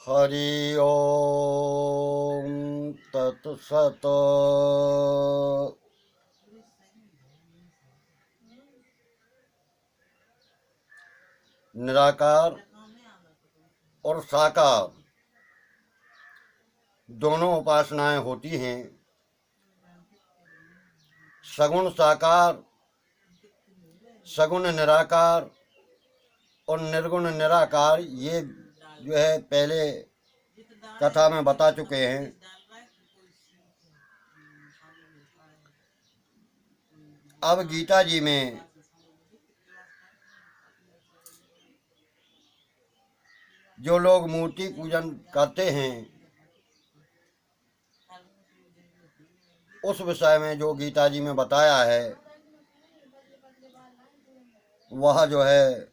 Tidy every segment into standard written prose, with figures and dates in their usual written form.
हरि ओम तत्सत। निराकार और साकार दोनों उपासनाएं होती हैं। सगुण साकार, सगुण निराकार और निर्गुण निराकार, ये जो है पहले कथा में बता चुके हैं। अब गीता जी में जो लोग मूर्ति पूजन करते हैं उस विषय में जो गीता जी में बताया है वह जो है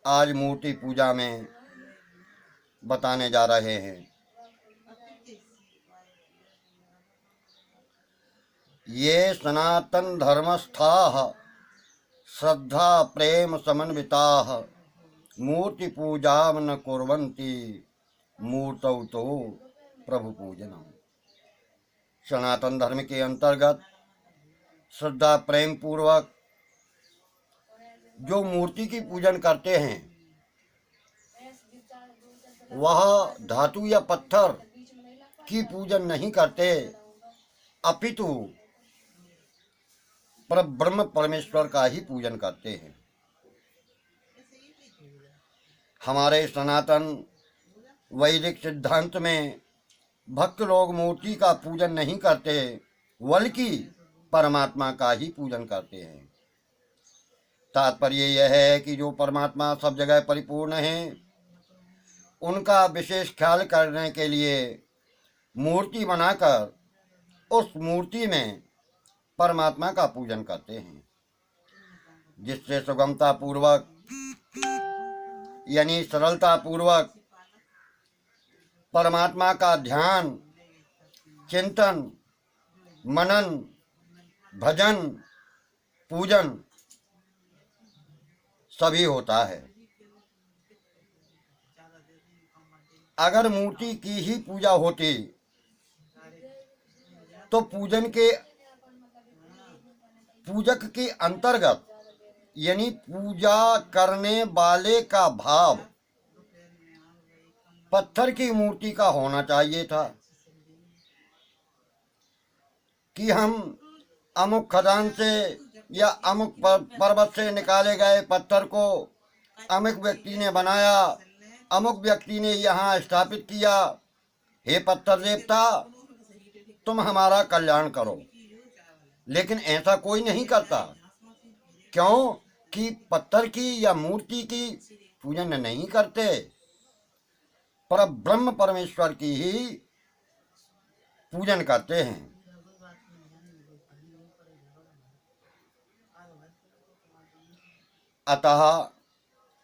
आज मूर्ति पूजा में बताने जा रहे हैं। ये सनातन धर्मस्थाः श्रद्धा प्रेम समन्विताः मूर्ति पूजा न कुर्वन्ति मूर्तौ तो प्रभु पूजनम। सनातन धर्म के अंतर्गत श्रद्धा प्रेम पूर्वक जो मूर्ति की पूजन करते हैं वह धातु या पत्थर की पूजन नहीं करते, अपितु पर ब्रह्म परमेश्वर का ही पूजन करते हैं। हमारे सनातन वैदिक सिद्धांत में भक्त लोग मूर्ति का पूजन नहीं करते बल्कि परमात्मा का ही पूजन करते हैं। तात्पर्य यह है कि जो परमात्मा सब जगह परिपूर्ण है उनका विशेष ख्याल करने के लिए मूर्ति बनाकर उस मूर्ति में परमात्मा का पूजन करते हैं, जिससे सुगमता पूर्वक यानी सरलता पूर्वक परमात्मा का ध्यान, चिंतन, मनन, भजन, पूजन सभी होता है। अगर मूर्ति की ही पूजा होती तो पूजक के अंतर्गत यानी पूजा करने वाले का भाव पत्थर की मूर्ति का होना चाहिए था कि हम अमुक खदान से या अमुक पर्वत से निकाले गए पत्थर को अमुक व्यक्ति ने बनाया, अमुक व्यक्ति ने यहाँ स्थापित किया, हे पत्थर देवता तुम हमारा कल्याण करो। लेकिन ऐसा कोई नहीं करता। क्यों? कि पत्थर की या मूर्ति की पूजन नहीं करते, पर ब्रह्म परमेश्वर की ही पूजन करते हैं। अतः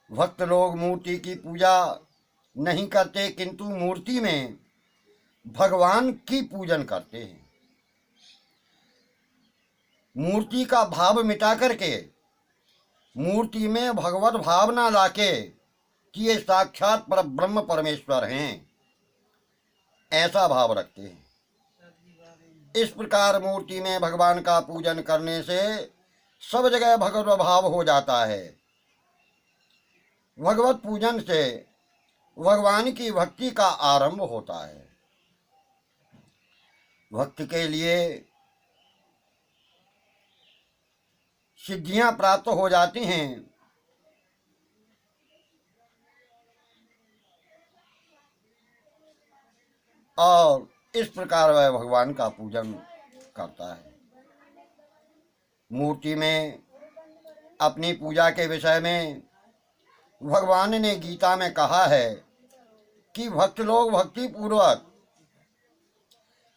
भक्त लोग मूर्ति की पूजा नहीं करते किंतु मूर्ति में भगवान की पूजन करते हैं। मूर्ति का भाव मिटा करके मूर्ति में भगवत भावना लाके कि ये साक्षात पर ब्रह्म परमेश्वर हैं, ऐसा भाव रखते हैं। इस प्रकार मूर्ति में भगवान का पूजन करने से सब जगह भगवत भाव हो जाता है। भगवत पूजन से भगवान की भक्ति का आरंभ होता है। भक्त के लिए सिद्धियां प्राप्त हो जाती हैं। और इस प्रकार वह भगवान का पूजन करता है। मूर्ति में अपनी पूजा के विषय में भगवान ने गीता में कहा है कि भक्त लोग भक्ति पूर्वक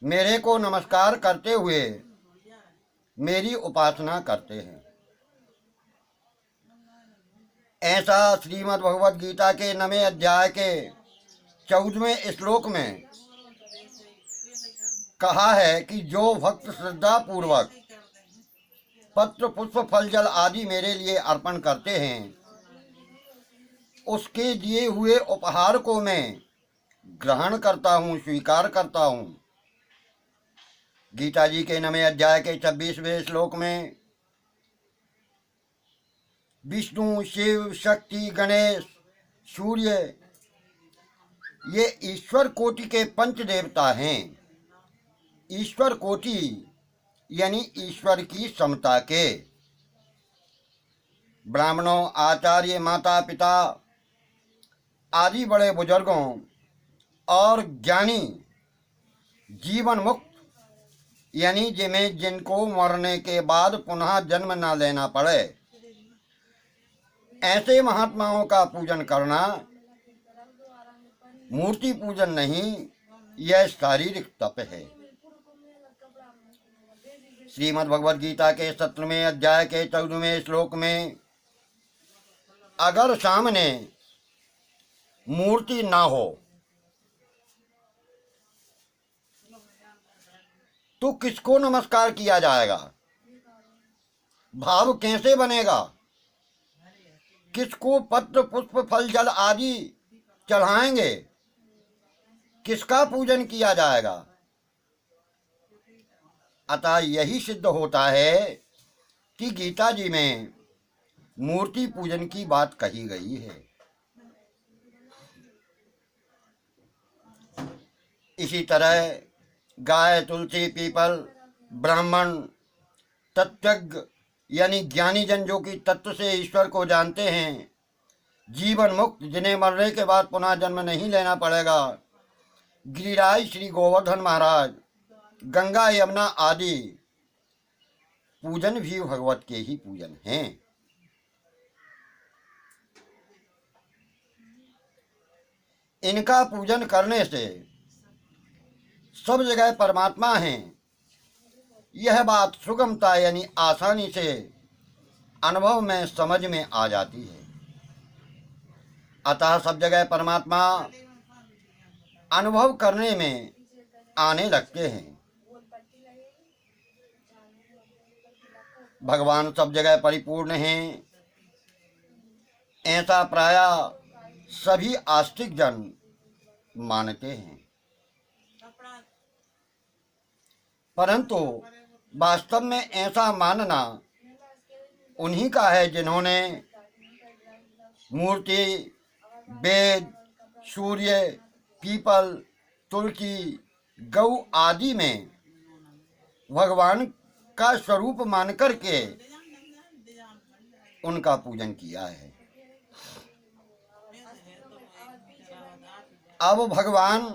मेरे को नमस्कार करते हुए मेरी उपासना करते हैं। ऐसा श्रीमद् भगवद गीता के 9वें अध्याय के 14वें श्लोक में कहा है कि जो भक्त श्रद्धा पूर्वक पत्र पुष्प फल जल आदि मेरे लिए अर्पण करते हैं उसके दिए हुए उपहार को मैं ग्रहण करता हूँ, स्वीकार करता हूँ। गीता जी के 9वें अध्याय के 26वें श्लोक में विष्णु, शिव, शक्ति, गणेश, सूर्य, ये ईश्वर कोटि के पंच देवता हैं। ईश्वर कोटि यानी ईश्वर की समता के। ब्राह्मणों, आचार्य, माता पिता आदि बड़े बुजुर्गों और ज्ञानी जीवन मुक्त यानी जिनको मरने के बाद पुनः जन्म न लेना पड़े, ऐसे महात्माओं का पूजन करना मूर्ति पूजन नहीं, यह शारीरिक तप है। श्रीमद् भगवद गीता के 17वें अध्याय के 14वें श्लोक में अगर सामने मूर्ति ना हो तो किसको नमस्कार किया जाएगा? भाव कैसे बनेगा? किसको पत्र पुष्प फल जल आदि चढ़ाएंगे? किसका पूजन किया जाएगा? अतः यही सिद्ध होता है कि गीता जी में मूर्ति पूजन की बात कही गई है। इसी तरह गाय, तुलसी, पीपल, ब्राह्मण, तत्वज्ञ यानी ज्ञानी जन जो कि तत्व से ईश्वर को जानते हैं, जीवन मुक्त जिन्हें मरने के बाद पुनः जन्म नहीं लेना पड़ेगा, गिरिराज श्री गोवर्धन महाराज, गंगा यमुना आदि पूजन भी भगवत के ही पूजन हैं। इनका पूजन करने से सब जगह परमात्मा हैं, यह बात सुगमता यानी आसानी से अनुभव में समझ में आ जाती है। अतः सब जगह परमात्मा अनुभव करने में आने लगते हैं। भगवान सब जगह परिपूर्ण हैं, ऐसा प्रायः सभी आस्तिक जन मानते हैं। परंतु वास्तव में ऐसा मानना उन्हीं का है जिन्होंने मूर्ति, वेद, सूर्य, पीपल, तुलसी, गौ आदि में भगवान का स्वरूप मान करके उनका पूजन किया है। अब भगवान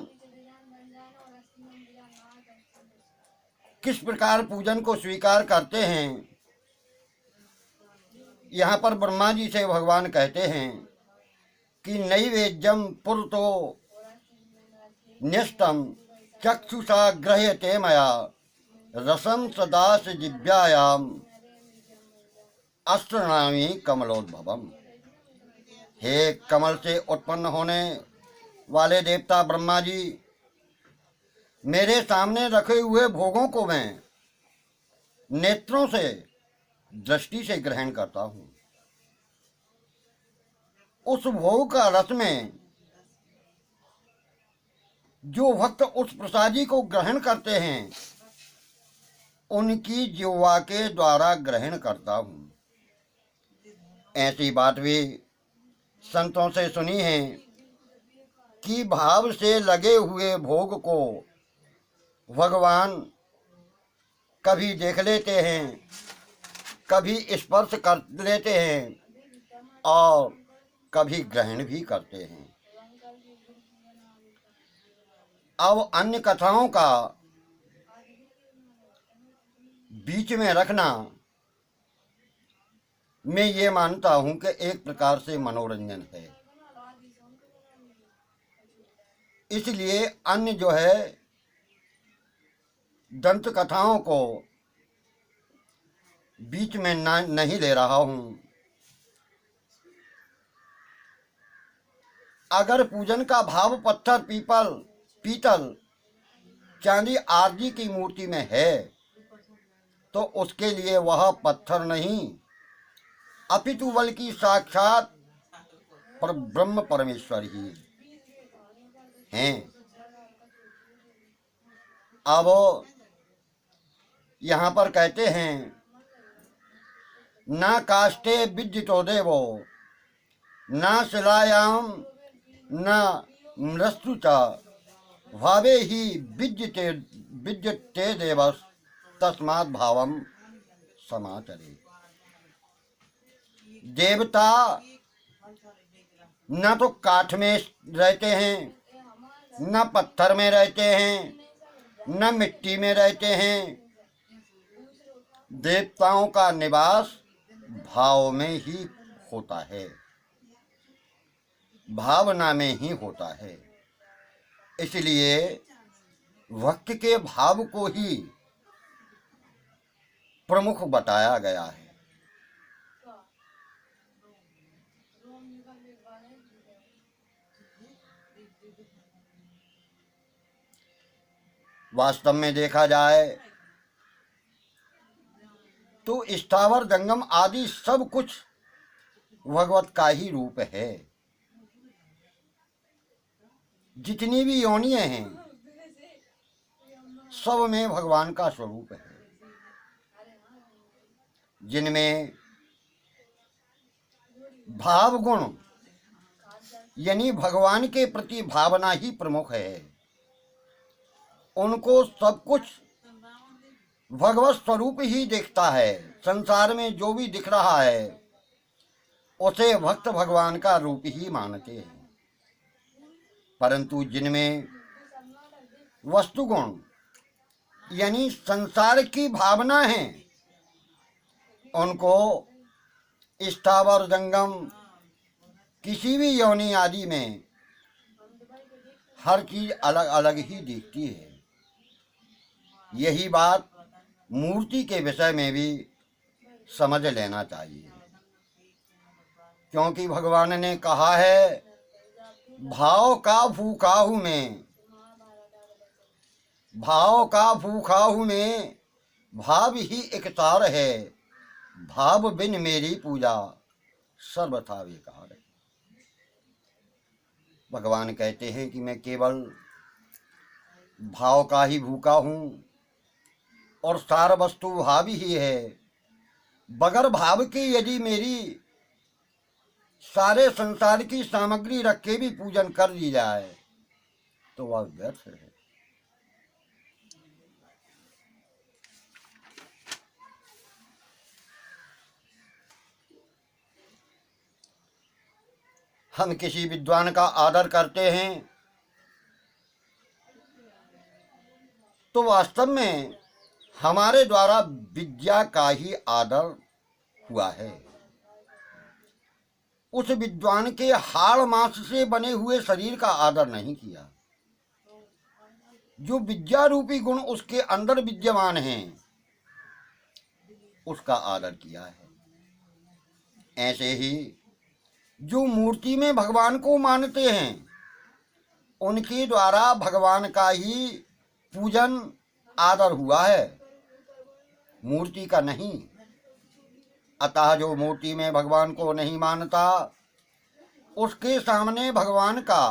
किस प्रकार पूजन को स्वीकार करते हैं, यहाँ पर ब्रह्मा जी से भगवान कहते हैं कि नैवेद्यम पुरतो न्यस्तम चक्षुषा गृह्यते मया रसम सदास जिव्यायाम अष्टनामी कमलोद्भवम। हे कमल से उत्पन्न होने वाले देवता ब्रह्मा जी, मेरे सामने रखे हुए भोगों को मैं नेत्रों से, दृष्टि से ग्रहण करता हूँ। उस भोग का रस में जो भक्त उस प्रसादी को ग्रहण करते हैं, उनकी जिह्वा के द्वारा ग्रहण करता हूँ। ऐसी बात भी संतों से सुनी है कि भाव से लगे हुए भोग को भगवान कभी देख लेते हैं, कभी स्पर्श कर लेते हैं और कभी ग्रहण भी करते हैं। अब अन्य कथाओं का बीच में रखना मैं ये मानता हूं कि एक प्रकार से मनोरंजन है। इसलिए अन्य जो है दंत कथाओं को बीच में नहीं ले रहा हूं। अगर पूजन का भाव पत्थर, पीतल, चांदी आदि की मूर्ति में है तो उसके लिए वह पत्थर नहीं अपितु बल्कि साक्षात पर ब्रह्म परमेश्वर ही हैं। अब यहाँ पर कहते हैं न काष्ठे विद्युतो देवो न शिलायाम न मृत्यु च भावे ही विद्युते देवस तस्मात् भावम समाचरे। देवता न तो काठ में रहते हैं, न पत्थर में रहते हैं, न मिट्टी में रहते हैं। देवताओं का निवास भाव में ही होता है, भावना में ही होता है। इसलिए भक्त के भाव को ही प्रमुख बताया गया है। वास्तव में देखा जाए तो स्थावर जंगम आदि सब कुछ भगवत का ही रूप है। जितनी भी योनियां हैं सब में भगवान का स्वरूप है, जिनमें भाव गुण यानी भगवान के प्रति भावना ही प्रमुख है। उनको सब कुछ भगवत स्वरूप ही दिखता है। संसार में जो भी दिख रहा है उसे भक्त भगवान का रूप ही मानते हैं। परंतु जिनमें वस्तुगुण यानी संसार की भावना है उनको स्थावर जंगम किसी भी योनि आदि में हर चीज अलग अलग ही दिखती है। यही बात मूर्ति के विषय में भी समझ लेना चाहिए, क्योंकि भगवान ने कहा है भाव का भूखा हूँ मैं, भाव का भूखा हूँ मैं, भाव ही एक तार है, भाव बिन मेरी पूजा सर्वथा बेकार है। भगवान कहते हैं कि मैं केवल भाव का ही भूखा हूँ और सार वस्तु भाव ही है। बगैर भाव के यदि मेरी सारे संसार की सामग्री रख के भी पूजन कर दी जाए तो वह व्यर्थ है। हम किसी विद्वान का आदर करते हैं तो वास्तव में हमारे द्वारा विद्या का ही आदर हुआ है। उस विद्वान के हाड़ मांस से बने हुए शरीर का आदर नहीं किया। जो विद्या रूपी गुण उसके अंदर विद्यमान हैं उसका आदर किया है। ऐसे ही जो मूर्ति में भगवान को मानते हैं उनके द्वारा भगवान का ही पूजन आदर हुआ है, मूर्ति का नहीं। अतः जो मूर्ति में भगवान को नहीं मानता उसके सामने भगवान का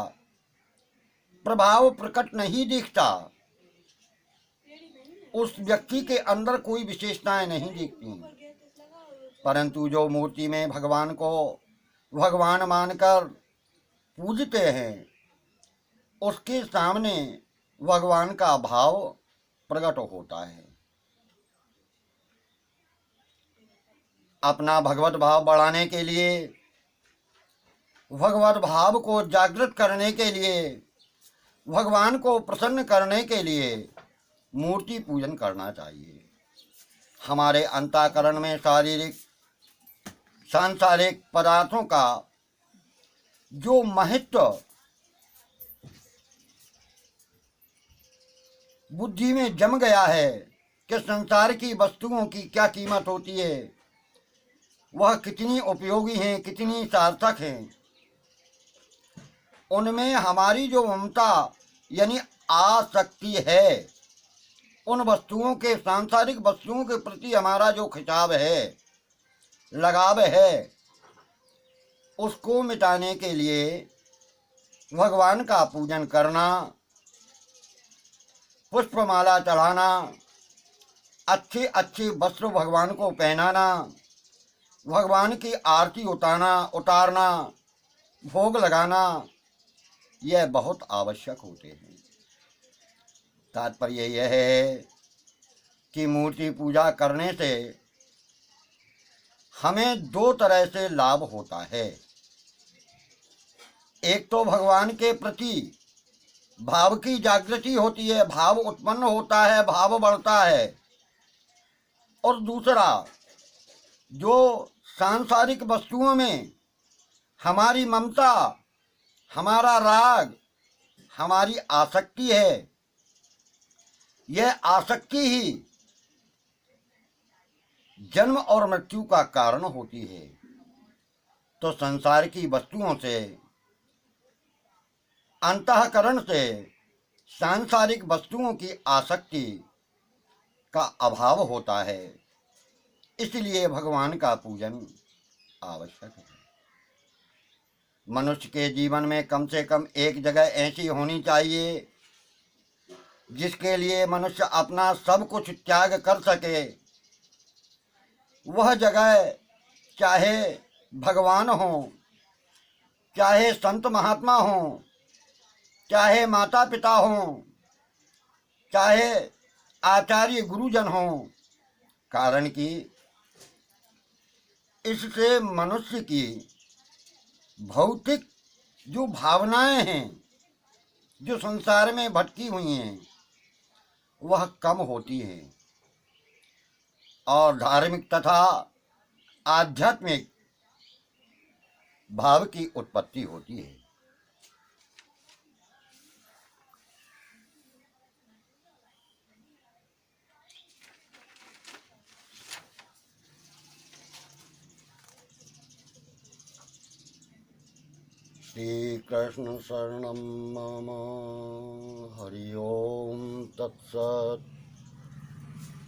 प्रभाव प्रकट नहीं दिखता, उस व्यक्ति के अंदर कोई विशेषताएं नहीं दिखती। परंतु जो मूर्ति में भगवान को भगवान मानकर पूजते हैं उसके सामने भगवान का भाव प्रकट होता है। अपना भगवत भाव बढ़ाने के लिए, भगवत भाव को जागृत करने के लिए, भगवान को प्रसन्न करने के लिए मूर्ति पूजन करना चाहिए। हमारे अंतःकरण में शारीरिक सांसारिक पदार्थों का जो महत्व बुद्धि में जम गया है कि संसार की वस्तुओं की क्या कीमत होती है, वह कितनी उपयोगी हैं, कितनी सार्थक हैं, उनमें हमारी जो ममता यानी आसक्ति है, उन वस्तुओं के सांसारिक वस्तुओं के प्रति हमारा जो खिंचाव है, लगाव है, उसको मिटाने के लिए भगवान का पूजन करना, पुष्पमाला चढ़ाना, अच्छे अच्छे वस्त्र भगवान को पहनाना, भगवान की आरती उतारना, भोग लगाना, यह बहुत आवश्यक होते हैं। तात्पर्य यह है कि मूर्ति पूजा करने से हमें दो तरह से लाभ होता है। एक तो भगवान के प्रति भाव की जागृति होती है, भाव उत्पन्न होता है, भाव बढ़ता है। और दूसरा, जो सांसारिक वस्तुओं में हमारी ममता, हमारा राग, हमारी आसक्ति है, यह आसक्ति ही जन्म और मृत्यु का कारण होती है। तो संसार की वस्तुओं से, अंतःकरण से सांसारिक वस्तुओं की आसक्ति का अभाव होता है। इसलिए भगवान का पूजन आवश्यक है। मनुष्य के जीवन में कम से कम एक जगह ऐसी होनी चाहिए जिसके लिए मनुष्य अपना सब कुछ त्याग कर सके। वह जगह चाहे भगवान हो, चाहे संत महात्मा हो, चाहे माता पिता हो, चाहे आचार्य गुरुजन हो। कारण कि इससे मनुष्य की भौतिक जो भावनाएं हैं, जो संसार में भटकी हुई हैं, वह कम होती हैं और धार्मिक तथा आध्यात्मिक भाव की उत्पत्ति होती है। श्री कृष्ण शरणं मम। हरि ओम तत्सत्।